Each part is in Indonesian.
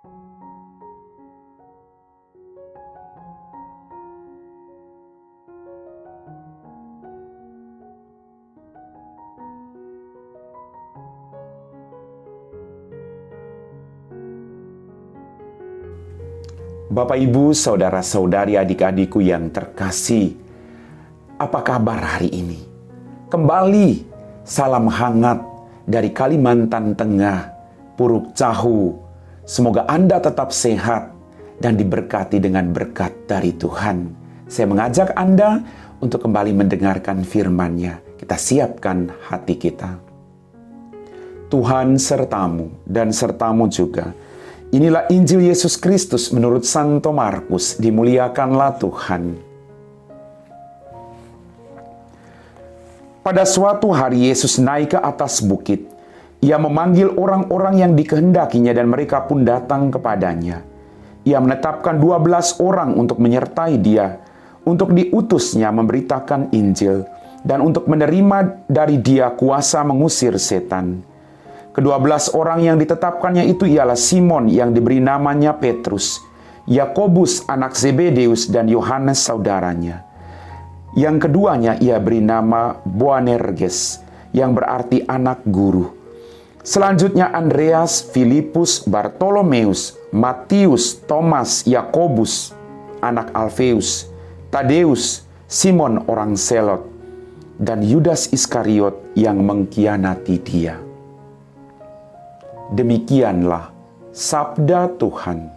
Bapak, Ibu, saudara-saudari, adik-adikku yang terkasih, apa kabar hari ini? Kembali salam hangat dari Kalimantan Tengah, Puruk Cahu. Semoga Anda tetap sehat dan diberkati dengan berkat dari Tuhan. Saya mengajak Anda untuk kembali mendengarkan firman-Nya. Kita siapkan hati kita. Tuhan sertamu dan sertamu juga. Inilah Injil Yesus Kristus menurut Santo Markus. Dimuliakanlah Tuhan. Pada suatu hari Yesus naik ke atas bukit. Ia memanggil orang-orang yang dikehendakinya dan mereka pun datang kepadanya. Ia menetapkan 12 orang untuk menyertai dia, untuk diutusnya memberitakan Injil, dan untuk menerima dari dia kuasa mengusir setan. Ke-12 orang yang ditetapkannya itu ialah Simon yang diberi namanya Petrus, Yakobus anak Zebedeus dan Yohanes saudaranya. Yang keduanya ia beri nama Boanerges, yang berarti anak guru. Selanjutnya Andreas, Filipus, Bartolomeus, Matius, Thomas, Yakobus anak Alfeus, Tadeus, Simon orang Selot, dan Yudas Iskariot yang mengkhianati dia. Demikianlah sabda Tuhan.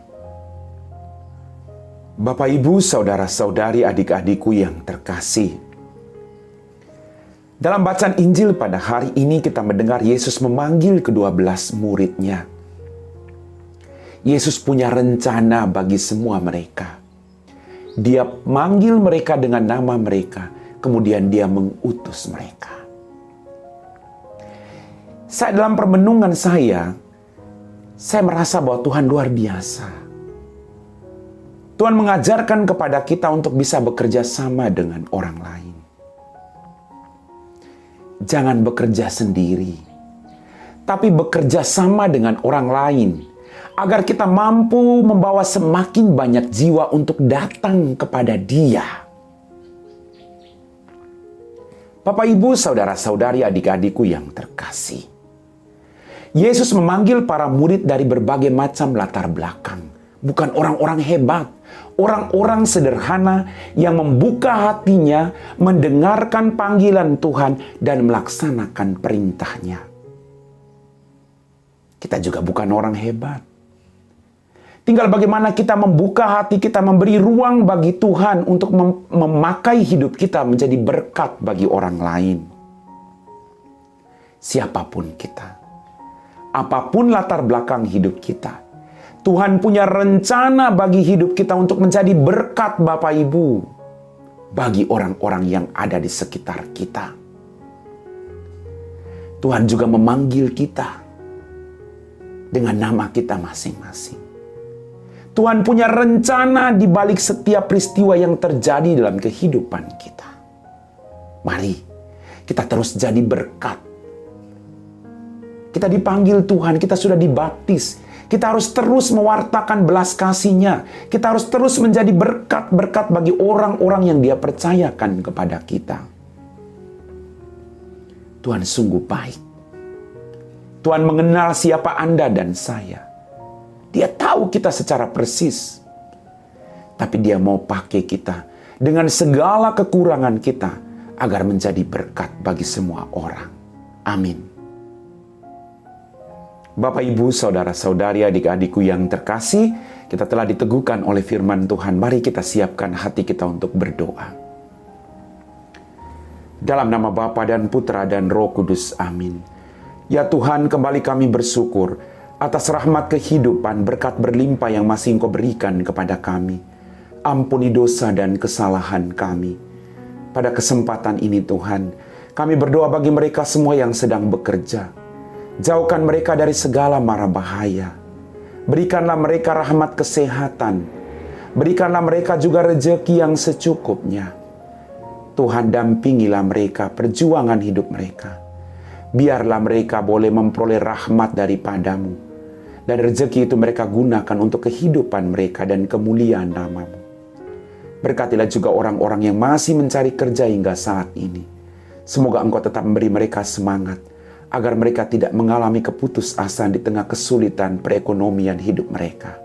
Bapak, Ibu, saudara-saudari, adik-adikku yang terkasih. Dalam bacaan Injil pada hari ini kita mendengar Yesus memanggil ke-12 murid-Nya. Yesus punya rencana bagi semua mereka. Dia manggil mereka dengan nama mereka, kemudian dia mengutus mereka. Dalam permenungan saya merasa bahwa Tuhan luar biasa. Tuhan mengajarkan kepada kita untuk bisa bekerja sama dengan orang lain. Jangan bekerja sendiri, tapi bekerja sama dengan orang lain, agar kita mampu membawa semakin banyak jiwa untuk datang kepada Dia. Bapak, Ibu, saudara-saudari, adik-adikku yang terkasih. Yesus memanggil para murid dari berbagai macam latar belakang. Bukan orang-orang hebat, orang-orang sederhana yang membuka hatinya, mendengarkan panggilan Tuhan, dan melaksanakan perintahnya. Kita juga bukan orang hebat. Tinggal bagaimana kita membuka hati kita, memberi ruang bagi Tuhan untuk memakai hidup kita menjadi berkat bagi orang lain. Siapapun kita, apapun latar belakang hidup kita, Tuhan punya rencana bagi hidup kita untuk menjadi berkat, Bapak Ibu, bagi orang-orang yang ada di sekitar kita. Tuhan juga memanggil kita dengan nama kita masing-masing. Tuhan punya rencana di balik setiap peristiwa yang terjadi dalam kehidupan kita. Mari kita terus jadi berkat. Kita dipanggil Tuhan, kita sudah dibaptis. Kita harus terus mewartakan belas kasih-Nya. Kita harus terus menjadi berkat-berkat bagi orang-orang yang Dia percayakan kepada kita. Tuhan sungguh baik. Tuhan mengenal siapa Anda dan saya. Dia tahu kita secara persis. Tapi Dia mau pakai kita dengan segala kekurangan kita agar menjadi berkat bagi semua orang. Amin. Bapak, Ibu, saudara-saudari, adik-adikku yang terkasih, kita telah diteguhkan oleh firman Tuhan. Mari kita siapkan hati kita untuk berdoa. Dalam nama Bapa dan Putra dan Roh Kudus, amin. Ya Tuhan, kembali kami bersyukur atas rahmat kehidupan, berkat berlimpah yang masih Engkau berikan kepada kami. Ampuni dosa dan kesalahan kami. Pada kesempatan ini Tuhan, kami berdoa bagi mereka semua yang sedang bekerja. Jauhkan mereka dari segala mara bahaya. Berikanlah mereka rahmat kesehatan. Berikanlah mereka juga rezeki yang secukupnya. Tuhan, dampingilah mereka perjuangan hidup mereka. Biarlah mereka boleh memperoleh rahmat daripada-Mu. Dan rezeki itu mereka gunakan untuk kehidupan mereka dan kemuliaan nama-Mu. Berkatilah juga orang-orang yang masih mencari kerja hingga saat ini. Semoga Engkau tetap memberi mereka semangat, agar mereka tidak mengalami keputusasaan di tengah kesulitan perekonomian hidup mereka.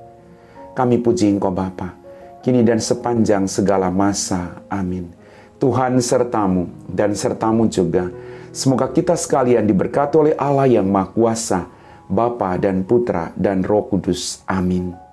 Kami puji Engkau Bapa, kini dan sepanjang segala masa. Amin. Tuhan sertamu dan sertamu juga. Semoga kita sekalian diberkati oleh Allah yang Maha Kuasa, Bapa dan Putra dan Roh Kudus. Amin.